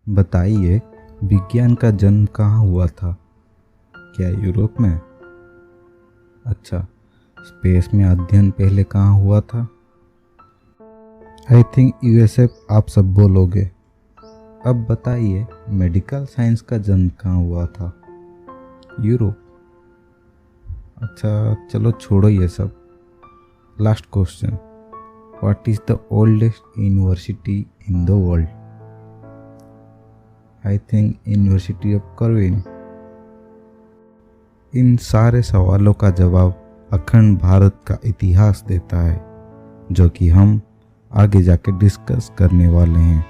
बताइए, विज्ञान का जन्म कहाँ हुआ था? क्या यूरोप में? अच्छा, स्पेस में अध्ययन पहले कहाँ हुआ था? आई थिंक यूएसए आप सब बोलोगे। अब बताइए, मेडिकल साइंस का जन्म कहाँ हुआ था? यूरोप। अच्छा, चलो छोड़ो ये सब। Last question, what is the oldest university in the world? I think university of Qarawiyyin. इन सारे सवालों का जवाब अखंड भारत का इतिहास देता है, जो कि हम आगे जाके डिस्कस करने वाले हैं।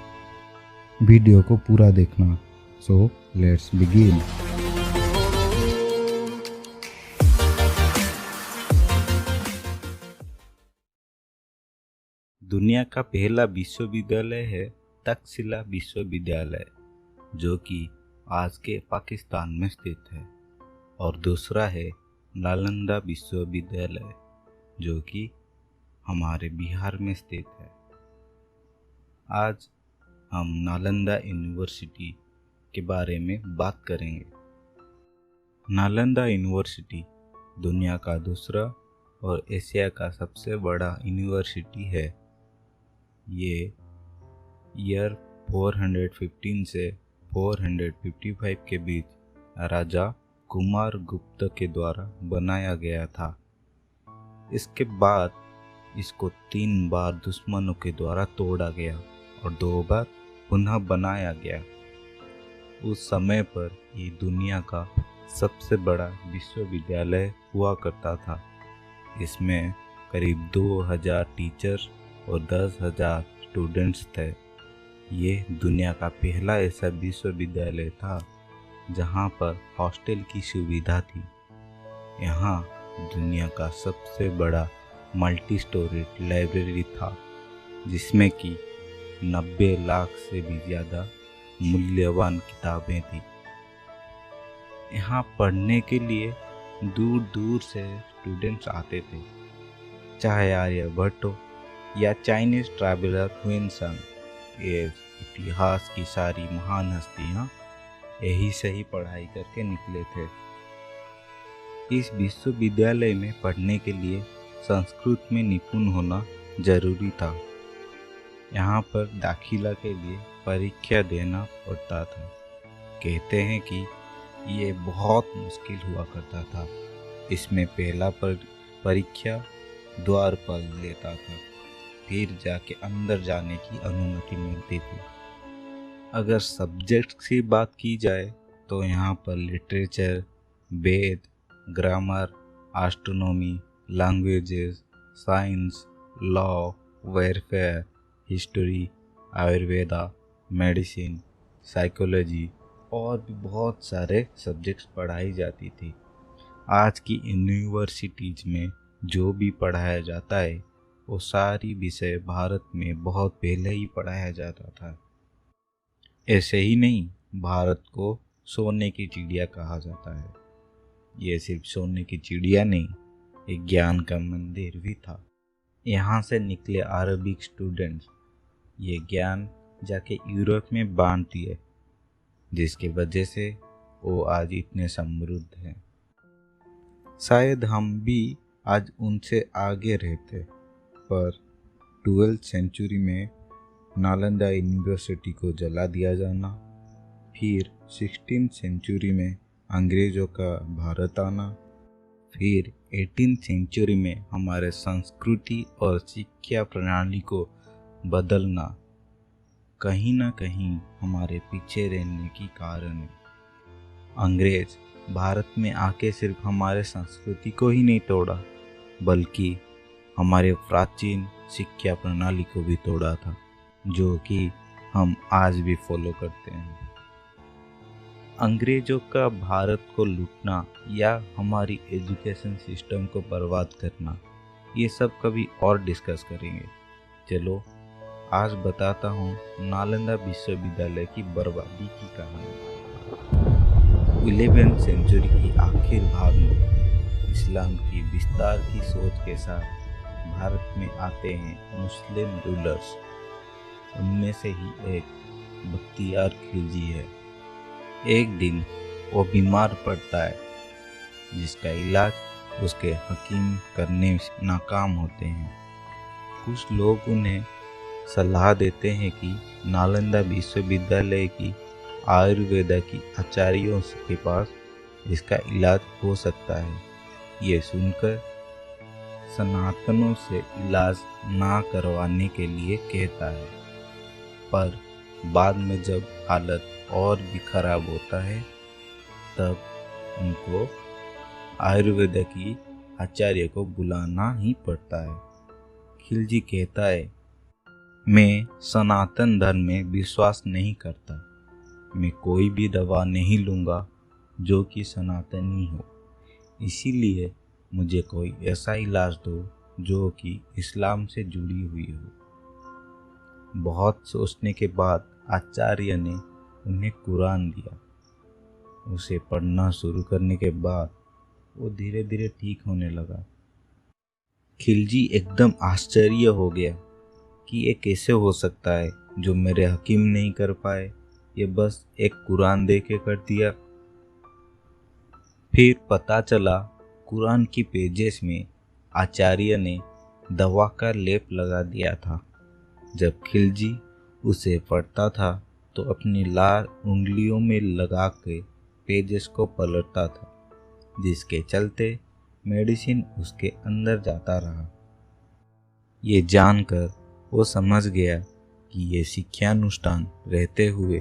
वीडियो को पूरा देखना। So let's begin. दुनिया का पहला विश्वविद्यालय है तक्षशिला विश्वविद्यालय, जो कि आज के पाकिस्तान में स्थित है, और दूसरा है नालंदा विश्वविद्यालय, जो कि हमारे बिहार में स्थित है। आज हम नालंदा यूनिवर्सिटी के बारे में बात करेंगे। नालंदा यूनिवर्सिटी दुनिया का दूसरा और एशिया का सबसे बड़ा यूनिवर्सिटी है। ये ईयर 415 से 455 के बीच राजा कुमार गुप्त के द्वारा बनाया गया था। इसके बाद इसको 3 बार दुश्मनों के द्वारा तोड़ा गया और 2 बार पुनः बनाया गया। उस समय पर ये दुनिया का सबसे बड़ा विश्वविद्यालय हुआ करता था। इसमें करीब 2000 टीचर और 10,000 स्टूडेंट्स थे। ये दुनिया का पहला ऐसा विश्वविद्यालय था जहाँ पर हॉस्टल की सुविधा थी। यहाँ दुनिया का सबसे बड़ा मल्टी स्टोरेज लाइब्रेरी था, जिसमें कि 90 लाख से भी ज़्यादा मूल्यवान किताबें थी। यहाँ पढ़ने के लिए दूर दूर से स्टूडेंट्स आते थे, चाहे आर्यभट्ट हो या चाइनीज ट्रैवलर हुएनसांग। ये इतिहास की सारी महान हस्तियाँ यही से ही पढ़ाई करके निकले थे। इस विश्वविद्यालय में पढ़ने के लिए संस्कृत में निपुण होना जरूरी था। यहाँ पर दाखिला के लिए परीक्षा देना पड़ता था। कहते हैं कि ये बहुत मुश्किल हुआ करता था। इसमें पहला परीक्षा द्वारपाल लेता था, फिर जाके अंदर जाने की अनुमति मिलती थी। अगर सब्जेक्ट की बात की जाए तो यहाँ पर literature, Veda, grammar, astronomy, languages, science, law, welfare, history, Ayurveda, medicine, psychology और भी बहुत सारे सब्जेक्ट्स पढ़ाई जाती थी। आज की यूनिवर्सिटीज में जो भी पढ़ाया जाता है वो सारी विषय भारत में बहुत पहले ही पढ़ाया जाता था। ऐसे ही नहीं, भारत को सोने की चिड़िया कहा जाता है। ये सिर्फ सोने की चिड़िया नहीं, एक ज्ञान का मंदिर भी था। यहाँ से निकले अरबिक स्टूडेंट्स ये ज्ञान जाके यूरोप में बांट दिए, जिसकी वजह से वो आज इतने समृद्ध हैं। शायद हम भी आज उनसे आगे रहते, पर 12th सेंचुरी में नालंदा यूनिवर्सिटी को जला दिया जाना, फिर 16th सेंचुरी में अंग्रेज़ों का भारत आना, फिर 18th सेंचुरी में हमारे संस्कृति और शिक्षा प्रणाली को बदलना कहीं ना कहीं हमारे पीछे रहने की कारण है। अंग्रेज भारत में आके सिर्फ हमारे संस्कृति को ही नहीं तोड़ा, बल्कि हमारे प्राचीन शिक्षा प्रणाली को भी तोड़ा था, जो कि हम आज भी फॉलो करते हैं। अंग्रेजों का भारत को लूटना या हमारी एजुकेशन सिस्टम को बर्बाद करना, ये सब कभी और डिस्कस करेंगे। चलो आज बताता हूँ नालंदा विश्वविद्यालय की बर्बादी की कहानी। 11th सेंचुरी की आखिर भाग में इस्लाम की विस्तार की सोच के साथ भारत में आते हैं मुस्लिम रूलर्स। उनमें से ही एक बख्तियार खिलजी है। एक दिन वो बीमार पड़ता है, जिसका इलाज उसके हकीम करने से नाकाम होते हैं। कुछ लोग उन्हें सलाह देते हैं कि नालंदा विश्वविद्यालय की आयुर्वेदा की आचार्यों के पास इसका इलाज हो सकता है। ये सुनकर सनातनों से इलाज ना करवाने के लिए कहता है, पर बाद में जब हालत और भी खराब होता है तब उनको आयुर्वेद की आचार्य को बुलाना ही पड़ता है। खिलजी कहता है, मैं सनातन धर्म में विश्वास नहीं करता। मैं कोई भी दवा नहीं लूँगा जो कि सनातनी हो। इसीलिए मुझे कोई ऐसा इलाज दो जो कि इस्लाम से जुड़ी हुई हो। बहुत सोचने के बाद आचार्य ने उन्हें कुरान दिया। उसे पढ़ना शुरू करने के बाद वो धीरे धीरे ठीक होने लगा। खिलजी एकदम आश्चर्य हो गया कि ये कैसे हो सकता है, जो मेरे हकीम नहीं कर पाए, ये बस एक कुरान दे के कर दिया। फिर पता चला कुरान की पेजेस में आचार्य ने दवा का लेप लगा दिया था। जब खिलजी उसे पढ़ता था तो अपनी लाल उंगलियों में लगा के पेजेस को पलटता था, जिसके चलते मेडिसिन उसके अंदर जाता रहा। ये जानकर वो समझ गया कि ये शिक्षानुष्ठान रहते हुए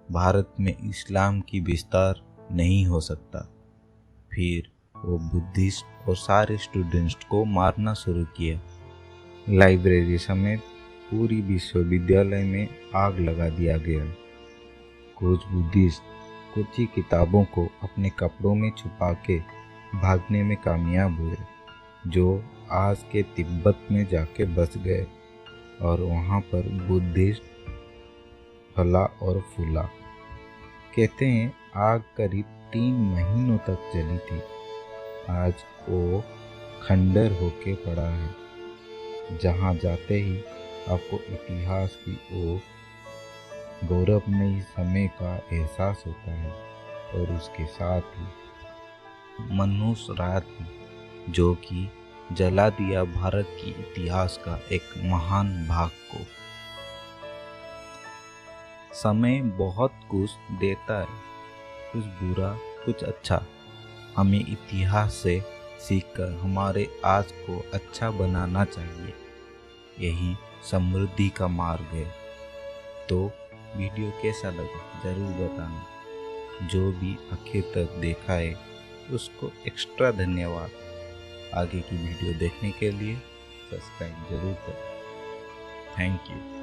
भारत में इस्लाम की विस्तार नहीं हो सकता। फिर वो बुद्धिस्ट और सारे स्टूडेंट्स को मारना शुरू किया। लाइब्रेरी समेत पूरी विश्वविद्यालय में आग लगा दिया गया। कुछ बुद्धिस्ट कुछ ही किताबों को अपने कपड़ों में छुपा के भागने में कामयाब हुए, जो आज के तिब्बत में जाके बस गए और वहाँ पर बुद्धिस्ट फला और फूला। कहते हैं आग करीब 3 महीनों तक जली थी। आज वो खंडर होके पड़ा है। जहाँ जाते ही आपको इतिहास की ओर गौरवमयी समय का एहसास होता है, और उसके साथ ही मनुष्य रात जो कि जला दिया भारत की इतिहास का एक महान भाग को। समय बहुत कुछ देता है, कुछ बुरा कुछ अच्छा। हमें इतिहास से सीखकर हमारे आज को अच्छा बनाना चाहिए। यही समृद्धि का मार्ग है। तो वीडियो कैसा लगा ज़रूर बताना। जो भी आखिर तक देखा है उसको एक्स्ट्रा धन्यवाद। आगे की वीडियो देखने के लिए सब्सक्राइब जरूर करें। Thank you.